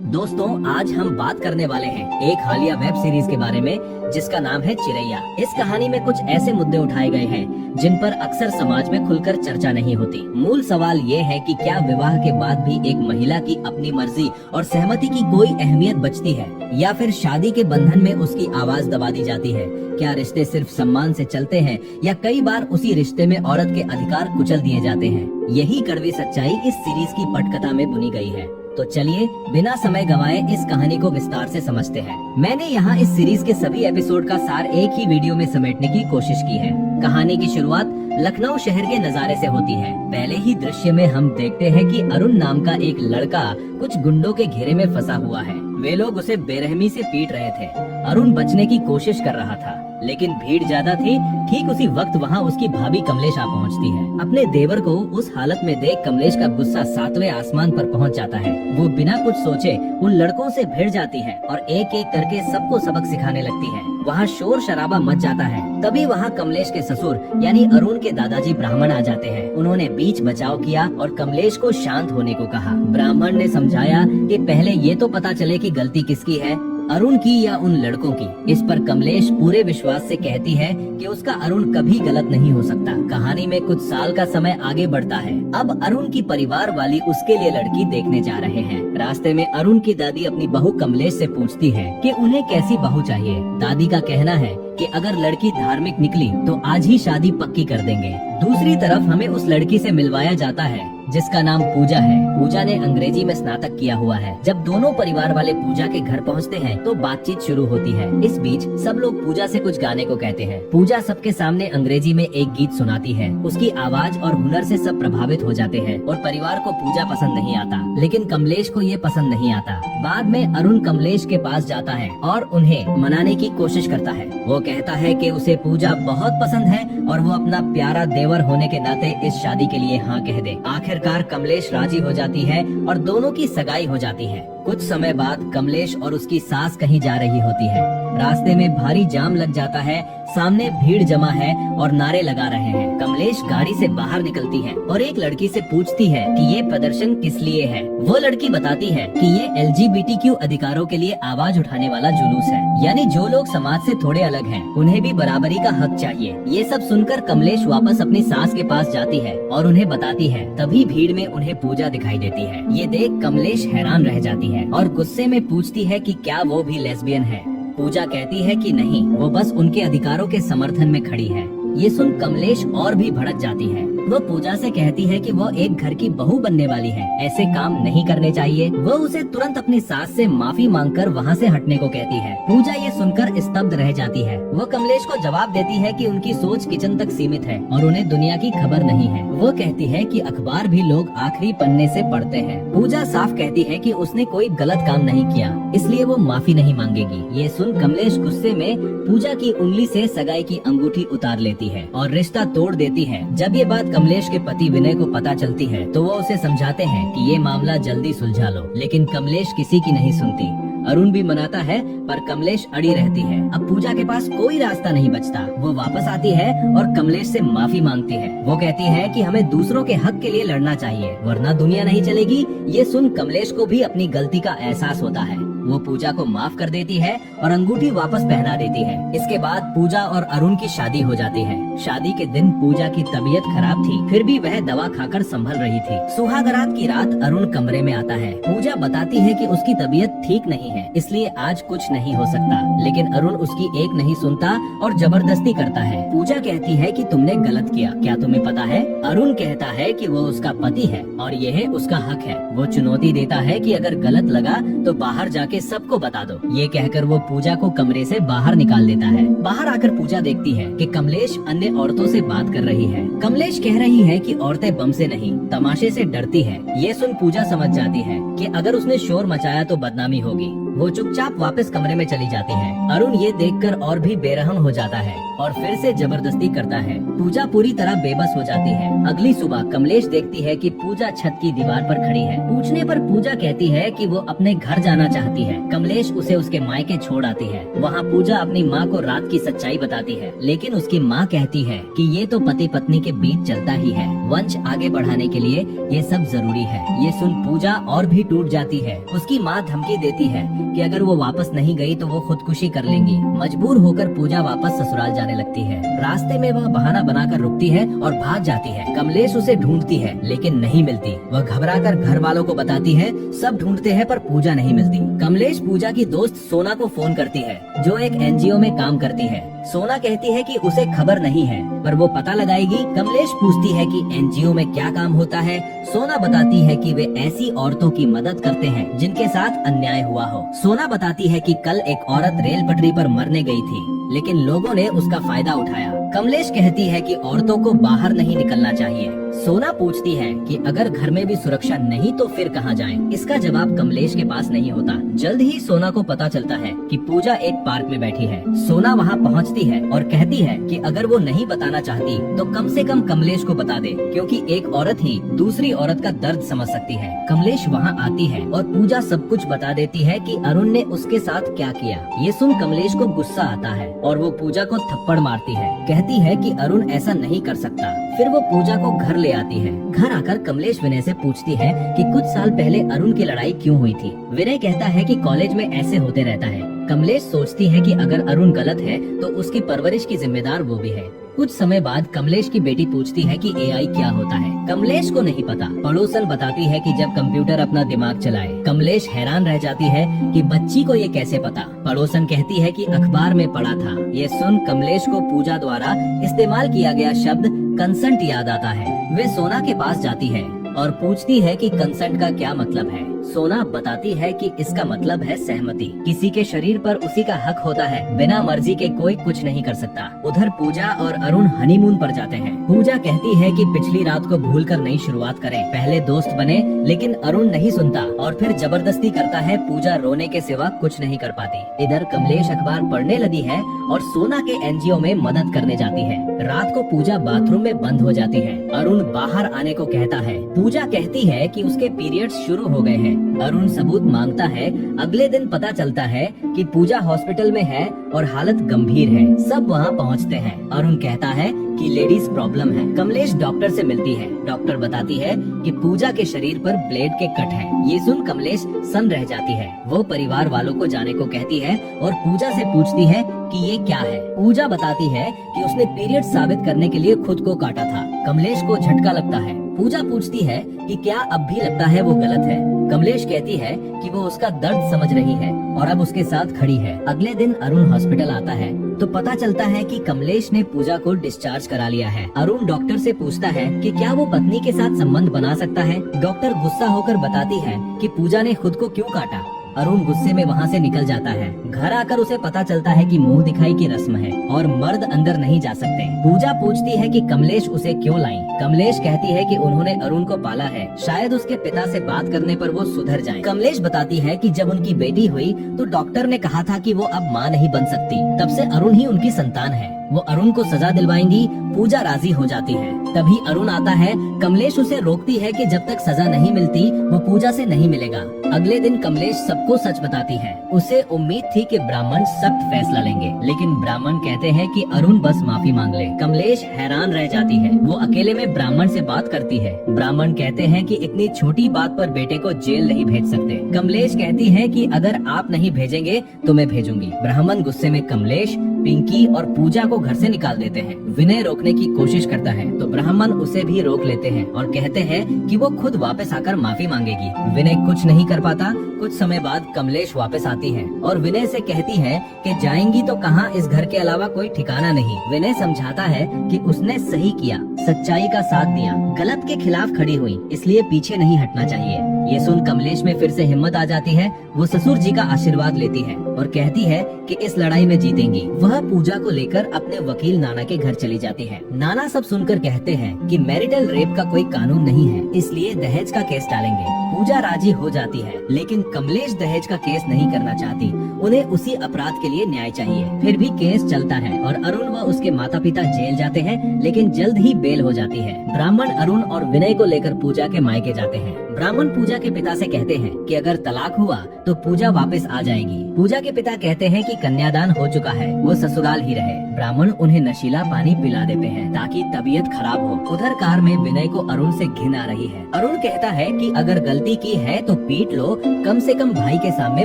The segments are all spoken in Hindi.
दोस्तों, आज हम बात करने वाले हैं एक हालिया वेब सीरीज के बारे में जिसका नाम है चिरैया। इस कहानी में कुछ ऐसे मुद्दे उठाए गए हैं जिन पर अक्सर समाज में खुलकर चर्चा नहीं होती। मूल सवाल ये है कि क्या विवाह के बाद भी एक महिला की अपनी मर्जी और सहमति की कोई अहमियत बचती है, या फिर शादी के बंधन में उसकी आवाज दबा दी जाती है? क्या रिश्ते सिर्फ सम्मान से चलते हैं, या कई बार उसी रिश्ते में औरत के अधिकार कुचल दिए जाते हैं? यही कड़वी सच्चाई इस सीरीज की पटकथा में बुनी गई है। तो चलिए बिना समय गंवाए इस कहानी को विस्तार से समझते हैं। मैंने यहाँ इस सीरीज के सभी एपिसोड का सार एक ही वीडियो में समेटने की कोशिश की है। कहानी की शुरुआत लखनऊ शहर के नज़ारे से होती है। पहले ही दृश्य में हम देखते हैं कि अरुण नाम का एक लड़का कुछ गुंडों के घेरे में फंसा हुआ है। वे लोग उसे बेरहमी से पीट रहे थे। अरुण बचने की कोशिश कर रहा था, लेकिन भीड़ ज्यादा थी। ठीक उसी वक्त वहाँ उसकी भाभी कमलेश आ पहुँचती है। अपने देवर को उस हालत में देख कमलेश का गुस्सा 7वें आसमान पर पहुँच जाता है। वो बिना कुछ सोचे उन लड़कों से भिड़ जाती है और एक एक करके सबको सबक सिखाने लगती है। वहाँ शोर शराबा मच जाता है। तभी वहाँ कमलेश के ससुर यानी अरुण के दादाजी ब्राह्मण आ जाते हैं। उन्होंने बीच बचाव किया और कमलेश को शांत होने को कहा। ब्राह्मण ने समझाया कि पहले ये तो पता चले कि गलती किसकी है, अरुण की या उन लड़कों की। इस पर कमलेश पूरे विश्वास से कहती है कि उसका अरुण कभी गलत नहीं हो सकता। कहानी में कुछ साल का समय आगे बढ़ता है। अब अरुण की परिवार वाली उसके लिए लड़की देखने जा रहे हैं। रास्ते में अरुण की दादी अपनी बहू कमलेश से पूछती है कि उन्हें कैसी बहू चाहिए। दादी का कहना है कि अगर लड़की धार्मिक निकली तो आज ही शादी पक्की कर देंगे। दूसरी तरफ हमें उस लड़की से मिलवाया जाता है जिसका नाम पूजा है। पूजा ने अंग्रेजी में स्नातक किया हुआ है। जब दोनों परिवार वाले पूजा के घर पहुंचते हैं तो बातचीत शुरू होती है। इस बीच सब लोग पूजा से कुछ गाने को कहते हैं। पूजा सबके सामने अंग्रेजी में एक गीत सुनाती है। उसकी आवाज और हुनर से सब प्रभावित हो जाते हैं और परिवार को पूजा पसंद नहीं आता, लेकिन कमलेश को ये पसंद नहीं आता। बाद में अरुण कमलेश के पास जाता है और उन्हें मनाने की कोशिश करता है। वो कहता है कि उसे पूजा बहुत पसंद है और वो अपना प्यारा देवर होने के नाते इस शादी के लिए हाँ कह दे। आखिरकार कमलेश राजी हो जाती है और दोनों की सगाई हो जाती है। कुछ समय बाद कमलेश और उसकी सास कहीं जा रही होती है। रास्ते में भारी जाम लग जाता है। सामने भीड़ जमा है और नारे लगा रहे हैं। कमलेश गाड़ी से बाहर निकलती है और एक लड़की से पूछती है कि ये प्रदर्शन किस लिए है। वो लड़की बताती है कि ये LGBTQ अधिकारों के लिए आवाज उठाने वाला जुलूस है, यानी जो लोग समाज से थोड़े अलग हैं, उन्हें भी बराबरी का हक चाहिए। ये सब सुनकर कमलेश वापस अपनी सास के पास जाती है और उन्हें बताती है। तभी भीड़ में उन्हें पूजा दिखाई देती है। ये देख कमलेश हैरान रह जाती है और गुस्से में पूछती है कि क्या वो भी लेस्बियन है। पूजा कहती है कि नहीं, वो बस उनके अधिकारों के समर्थन में खड़ी है। ये सुन कमलेश और भी भड़क जाती है। वो पूजा से कहती है कि वो एक घर की बहू बनने वाली है, ऐसे काम नहीं करने चाहिए। वो उसे तुरंत अपनी सास से माफी मांगकर वहाँ से हटने को कहती है। पूजा ये सुनकर स्तब्ध रह जाती है। वो कमलेश को जवाब देती है कि उनकी सोच किचन तक सीमित है और उन्हें दुनिया की खबर नहीं है। वो कहती है कि अखबार भी लोग आखिरी पन्ने से पढ़ते हैं। पूजा साफ कहती है कि उसने कोई गलत काम नहीं किया, इसलिए वो माफी नहीं मांगेगी। ये सुन कमलेश गुस्से में पूजा की उंगली से सगाई की अंगूठी उतार लेती है और रिश्ता तोड़ देती है। जब ये बात कमलेश के पति विनय को पता चलती है तो वो उसे समझाते हैं कि ये मामला जल्दी सुलझा लो, लेकिन कमलेश किसी की नहीं सुनती। अरुण भी मनाता है पर कमलेश अड़ी रहती है। अब पूजा के पास कोई रास्ता नहीं बचता। वो वापस आती है और कमलेश से माफी मांगती है। वो कहती है कि हमें दूसरों के हक के लिए लड़ना चाहिए, वरना दुनिया नहीं चलेगी। ये सुन कमलेश को भी अपनी गलती का एहसास होता है। वो पूजा को माफ कर देती है और अंगूठी वापस पहना देती है। इसके बाद पूजा और अरुण की शादी हो जाती है। शादी के दिन पूजा की तबीयत खराब थी, फिर भी वह दवा खाकर संभल रही थी। सुहागरात की रात अरुण कमरे में आता है। पूजा बताती है कि उसकी तबीयत ठीक नहीं है, इसलिए आज कुछ नहीं हो सकता, लेकिन अरुण उसकी एक नहीं सुनता और जबरदस्ती करता है। पूजा कहती है कि तुमने गलत किया, क्या तुम्हें पता है? अरुण कहता है कि वो उसका पति है और यह उसका हक है। वो चुनौती देता है कि अगर गलत लगा तो बाहर जाके सबको बता दो। ये कहकर वो पूजा को कमरे से बाहर निकाल देता है। बाहर आकर पूजा देखती है कि कमलेश अन्य औरतों से बात कर रही है। कमलेश कह रही है कि औरतें बम से नहीं, तमाशे से डरती है। ये सुन पूजा समझ जाती है कि अगर उसने शोर मचाया तो बदनामी होगी। वो चुपचाप वापस कमरे में चली जाती है। अरुण ये देखकर और भी बेरहम हो जाता है और फिर से जबरदस्ती करता है। पूजा पूरी तरह बेबस हो जाती है। अगली सुबह कमलेश देखती है कि पूजा छत की दीवार पर खड़ी है। पूछने पर पूजा कहती है कि वो अपने घर जाना चाहती है। कमलेश उसे उसके मायके छोड़ आती है। वहाँ पूजा अपनी माँ को रात की सच्चाई बताती है, लेकिन उसकी माँ कहती है कि ये तो पति पत्नी के बीच चलता ही है, वंश आगे बढ़ाने के लिए ये सब जरूरी है। ये सुन पूजा और भी टूट जाती है। उसकी माँ धमकी देती है कि अगर वो वापस नहीं गई तो वो खुदकुशी कर लेंगी। मजबूर होकर पूजा वापस ससुराल जाने लगती है। रास्ते में वह बहाना बनाकर रुकती है और भाग जाती है। कमलेश उसे ढूंढती है लेकिन नहीं मिलती। वह घबराकर घर वालों को बताती है। सब ढूंढते हैं पर पूजा नहीं मिलती। कमलेश पूजा की दोस्त सोना को फोन करती है, जो एक एनजीओ में काम करती है। सोना कहती है कि उसे खबर नहीं है, पर वो पता लगाएगी। कमलेश पूछती है कि एनजीओ में क्या काम होता है। सोना बताती है कि वे ऐसी औरतों की मदद करते हैं जिनके साथ अन्याय हुआ हो। सोना बताती है कि कल एक औरत रेल पटरी पर मरने गई थी, लेकिन लोगों ने उसका फायदा उठाया। कमलेश कहती है कि औरतों को बाहर नहीं निकलना चाहिए। सोना पूछती है कि अगर घर में भी सुरक्षा नहीं तो फिर कहाँ जाएं? इसका जवाब कमलेश के पास नहीं होता। जल्द ही सोना को पता चलता है कि पूजा एक पार्क में बैठी है। सोना वहाँ पहुँचती है और कहती है कि अगर वो नहीं बताना चाहती तो कम से कम कमलेश को बता दे, क्योंकि एक औरत ही दूसरी औरत का दर्द समझ सकती है। कमलेश वहाँ आती है और पूजा सब कुछ बता देती है कि अरुण ने उसके साथ क्या किया। ये सुन कमलेश को गुस्सा आता है और वो पूजा को थप्पड़ मारती है। कहती है कि अरुण ऐसा नहीं कर सकता। फिर वो पूजा को घर ले आती है। घर आकर कमलेश विनय से पूछती है कि कुछ साल पहले अरुण की लड़ाई क्यों हुई थी। विनय कहता है कि कॉलेज में ऐसे होते रहता है। कमलेश सोचती है कि अगर अरुण गलत है तो उसकी परवरिश की जिम्मेदार वो भी है। कुछ समय बाद कमलेश की बेटी पूछती है कि एआई क्या होता है। कमलेश को नहीं पता। पड़ोसन बताती है कि जब कंप्यूटर अपना दिमाग चलाए। कमलेश हैरान रह जाती है कि बच्ची को ये कैसे पता। पड़ोसन कहती है कि अखबार में पढ़ा था। ये सुन कमलेश को पूजा द्वारा इस्तेमाल किया गया शब्द कंसेंट याद आता है। वे सोना के पास जाती है और पूछती है कि कंसेंट का क्या मतलब है। सोना बताती है कि इसका मतलब है सहमति। किसी के शरीर पर उसी का हक होता है, बिना मर्जी के कोई कुछ नहीं कर सकता। उधर पूजा और अरुण हनीमून पर जाते हैं। पूजा कहती है कि पिछली रात को भूलकर नई शुरुआत करें। पहले दोस्त बने, लेकिन अरुण नहीं सुनता और फिर जबरदस्ती करता है। पूजा रोने के सिवा कुछ नहीं कर पाती। इधर कमलेश अखबार पढ़ने लगी है और सोना के एनजीओ में मदद करने जाती है। रात को पूजा बाथरूम में बंद हो जाती है। अरुण बाहर आने को कहता है। पूजा कहती है कि उसके पीरियड्स शुरू हो गए हैं। अरुण सबूत मांगता है। अगले दिन पता चलता है कि पूजा हॉस्पिटल में है और हालत गंभीर है। सब वहाँ पहुँचते हैं। अरुण कहता है कि लेडीज प्रॉब्लम है। कमलेश डॉक्टर से मिलती है। डॉक्टर बताती है कि पूजा के शरीर पर ब्लेड के कट हैं। ये सुन कमलेश सन्न रह जाती है। वो परिवार वालों को जाने को कहती है और पूजा से पूछती है कि ये क्या है। पूजा बताती है कि उसने पीरियड साबित करने के लिए खुद को काटा था। कमलेश को झटका लगता है। पूजा पूछती है कि क्या अब भी लगता है वो गलत है। कमलेश कहती है कि वो उसका दर्द समझ रही है और अब उसके साथ खड़ी है। अगले दिन अरुण हॉस्पिटल आता है तो पता चलता है कि कमलेश ने पूजा को डिस्चार्ज करा लिया है। अरुण डॉक्टर से पूछता है कि क्या वो पत्नी के साथ संबंध बना सकता है। डॉक्टर गुस्सा होकर बताती है कि पूजा ने खुद को क्यों काटा। अरुण गुस्से में वहाँ से निकल जाता है। घर आकर उसे पता चलता है कि मुंह दिखाई की रस्म है और मर्द अंदर नहीं जा सकते। पूजा पूछती है कि कमलेश उसे क्यों लाई। कमलेश कहती है कि उन्होंने अरुण को पाला है, शायद उसके पिता से बात करने पर वो सुधर जाए। कमलेश बताती है कि जब उनकी बेटी हुई तो डॉक्टर ने कहा था कि वो अब माँ नहीं बन सकती, तब से अरुण ही उनकी संतान है। वो अरुण को सजा दिलवाएंगी। पूजा राजी हो जाती है। तभी अरुण आता है। कमलेश उसे रोकती है कि जब तक सजा नहीं मिलती वो पूजा से नहीं मिलेगा। अगले दिन कमलेश सबको सच बताती है। उसे उम्मीद थी कि ब्राह्मण सख्त फैसला लेंगे, लेकिन ब्राह्मण कहते हैं कि अरुण बस माफी मांग ले। कमलेश हैरान रह जाती है। वो अकेले में ब्राह्मण से बात करती है। ब्राह्मण कहते हैं कि इतनी छोटी बात पर बेटे को जेल नहीं भेज सकते। कमलेश कहती है कि अगर आप नहीं भेजेंगे तो मैं भेजूंगी। ब्राह्मण गुस्से में कमलेश, पिंकी और पूजा को घर से निकाल देते हैं। विनय रोकने की कोशिश करता है तो ब्राह्मण उसे भी रोक लेते हैं और कहते हैं कि वो खुद वापस आकर माफी मांगेगी। विनय कुछ नहीं कर पाता। कुछ समय बाद कमलेश वापस आती है और विनय से कहती है कि जाएंगी तो कहाँ, इस घर के अलावा कोई ठिकाना नहीं। विनय समझाता है कि उसने सही किया, सच्चाई का साथ दिया, गलत के खिलाफ खड़ी हुई, इसलिए पीछे नहीं हटना चाहिए। ये सुन कमलेश में फिर से हिम्मत आ जाती है। वो ससुर जी का आशीर्वाद लेती है और कहती है कि इस लड़ाई में जीतेंगी। वह पूजा को लेकर अपने वकील नाना के घर चली जाती है। नाना सब सुनकर कहते हैं कि मैरिटल रेप का कोई कानून नहीं है, इसलिए दहेज का केस डालेंगे। पूजा राजी हो जाती है, लेकिन कमलेश दहेज का केस नहीं करना चाहती। उन्हें उसी अपराध के लिए न्याय चाहिए। फिर भी केस चलता है और अरुण व उसके माता पिता जेल जाते हैं, लेकिन जल्द ही बेल हो जाती है। ब्राह्मण अरुण और विनय को लेकर पूजा के मायके जाते हैं। ब्राह्मण पूजा के पिता से कहते हैं कि अगर तलाक हुआ तो पूजा वापस आ जाएगी। पूजा के पिता कहते हैं कि कन्यादान हो चुका है, वो ससुराल ही रहे। ब्राह्मण उन्हें नशीला पानी पिला देते हैं ताकि तबीयत खराब हो। उधर कार में विनय को अरुण से घिन आ रही है। अरुण कहता है कि अगर गलती की है तो पीट लो, कम से कम भाई के सामने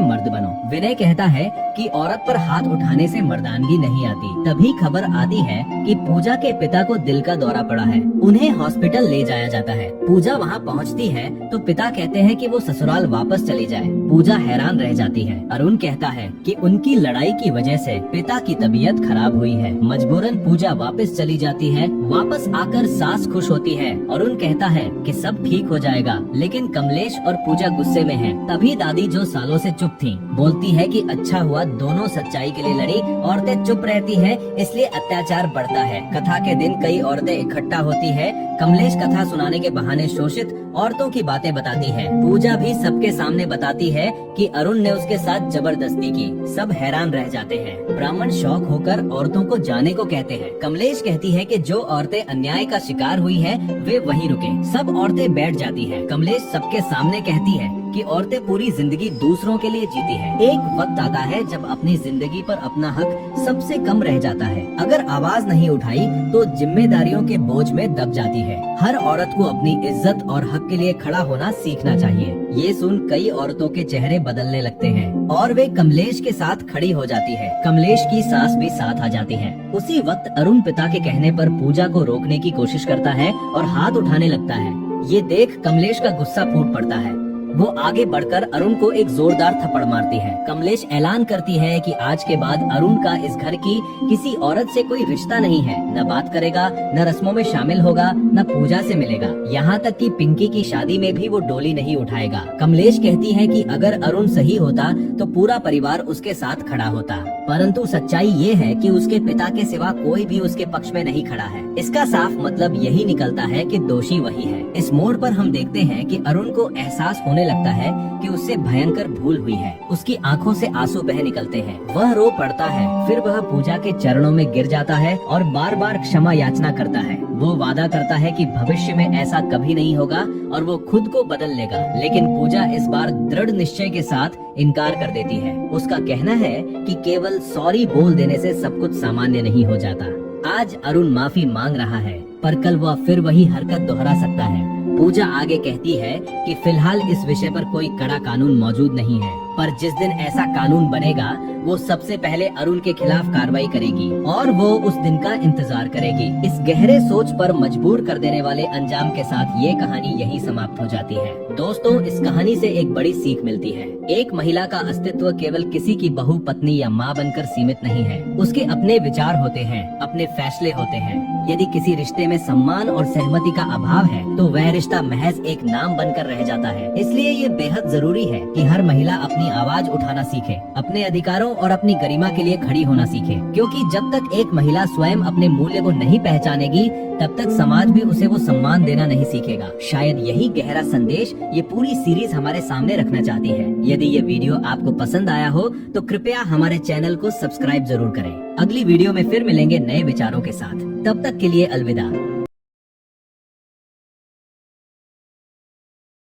मर्द बनो। विनय कहता है कि औरत पर हाथ उठाने से मर्दानगी नहीं आती। तभी खबर आती है कि पूजा के पिता को दिल का दौरा पड़ा है। उन्हें हॉस्पिटल ले जाया जाता है। पूजा वहाँ पहुँचती है तो पिता कहते हैं कि वो ससुराल वापस चली जाए। पूजा हैरान रह जाती है। अरुण कहता है कि उनकी लड़ाई की वजह से पिता की तबीयत खराब हुई है। मजबूरन पूजा वापस चली जाती है। वापस आकर सास खुश होती है। अरुण कहता है कि सब ठीक हो जाएगा, लेकिन कमलेश और पूजा गुस्से में हैं। तभी दादी जो सालों से चुप थी बोलती है कि अच्छा हुआ दोनों सच्चाई के लिए लड़ी। औरतें चुप रहती हैं, इसलिए अत्याचार बढ़ता है। कथा के दिन कई औरतें इकट्ठा होती है। कमलेश कथा सुनाने के बहाने शोषित औरतों की बातें बताती है। पूजा भी सबके सामने बताती है कि अरुण ने उसके साथ जबरदस्ती की। सब हैरान रह जाते हैं। ब्राह्मण शौक होकर औरतों को जाने को कहते हैं। कमलेश कहती है कि जो औरतें अन्याय का शिकार हुई है वे वहीं रुके। सब औरतें बैठ जाती हैं। कमलेश सबके सामने कहती है कि औरतें पूरी जिंदगी दूसरों के लिए जीती है। एक वक्त आता है जब अपनी जिंदगी पर अपना हक सबसे कम रह जाता है। अगर आवाज नहीं उठाई तो जिम्मेदारियों के बोझ में दब जाती है। हर औरत को अपनी इज्जत और हक के लिए खड़ा होना सीखना चाहिए। ये सुन कई औरतों के चेहरे बदलने लगते हैं और वे कमलेश के साथ खड़ी हो जाती है। कमलेश की सास भी साथ आ जाती है। उसी वक्त अरुण पिता के कहने पर पूजा को रोकने की कोशिश करता है और हाथ उठाने लगता है। ये देख कमलेश का गुस्सा फूट पड़ता है। वो आगे बढ़कर अरुण को एक जोरदार थप्पड़ मारती है। कमलेश ऐलान करती है कि आज के बाद अरुण का इस घर की किसी औरत से कोई रिश्ता नहीं है। न बात करेगा, न रस्मों में शामिल होगा, न पूजा से मिलेगा। यहाँ तक कि पिंकी की शादी में भी वो डोली नहीं उठाएगा। कमलेश कहती है कि अगर अरुण सही होता तो पूरा परिवार उसके साथ खड़ा होता, परंतु सच्चाई ये है कि उसके पिता के सिवा कोई भी उसके पक्ष में नहीं खड़ा है। इसका साफ मतलब यही निकलता है कि दोषी वही है। इस मोड़ पर हम देखते हैं कि अरुण को एहसास होने लगता है कि उससे भयंकर भूल हुई है। उसकी आंखों से आंसू बह निकलते हैं। वह रो पड़ता है। फिर वह पूजा के चरणों में गिर जाता है और बार बार क्षमा याचना करता है। वो वादा करता है कि भविष्य में ऐसा कभी नहीं होगा और वो खुद को बदल लेगा। लेकिन पूजा इस बार दृढ़ निश्चय के साथ इनकार कर देती है। उसका कहना है कि केवल सॉरी बोल देने से सब कुछ सामान्य नहीं हो जाता। आज अरुण माफी मांग रहा है, पर कल वह फिर वही हरकत दोहरा सकता है। पूजा आगे कहती है कि फिलहाल इस विषय पर कोई कड़ा कानून मौजूद नहीं है, पर जिस दिन ऐसा कानून बनेगा वो सबसे पहले अरुण के खिलाफ कार्रवाई करेगी और वो उस दिन का इंतजार करेगी। इस गहरे सोच पर मजबूर कर देने वाले अंजाम के साथ ये कहानी यही समाप्त हो जाती है। दोस्तों, इस कहानी से एक बड़ी सीख मिलती है। एक महिला का अस्तित्व केवल किसी की बहू, पत्नी या माँ बनकर सीमित नहीं है। उसके अपने विचार होते हैं, अपने फैसले होते हैं। यदि किसी रिश्ते में सम्मान और सहमति का अभाव है तो वह रिश्ता महज एक नाम बनकर रह जाता है। इसलिए ये बेहद जरूरी है कि हर महिला अपनी आवाज उठाना सीखे, अपने अधिकारों और अपनी गरिमा के लिए खड़ी होना सीखे, क्योंकि जब तक एक महिला स्वयं अपने मूल्य को नहीं पहचानेगी तब तक समाज भी उसे वो सम्मान देना नहीं सीखेगा। शायद यही गहरा संदेश ये पूरी सीरीज हमारे सामने रखना चाहती है। यदि ये वीडियो आपको पसंद आया हो तो कृपया हमारे चैनल को सब्सक्राइब जरूर करें। अगली वीडियो में फिर मिलेंगे नए विचारों के साथ। तब तक के लिए अलविदा।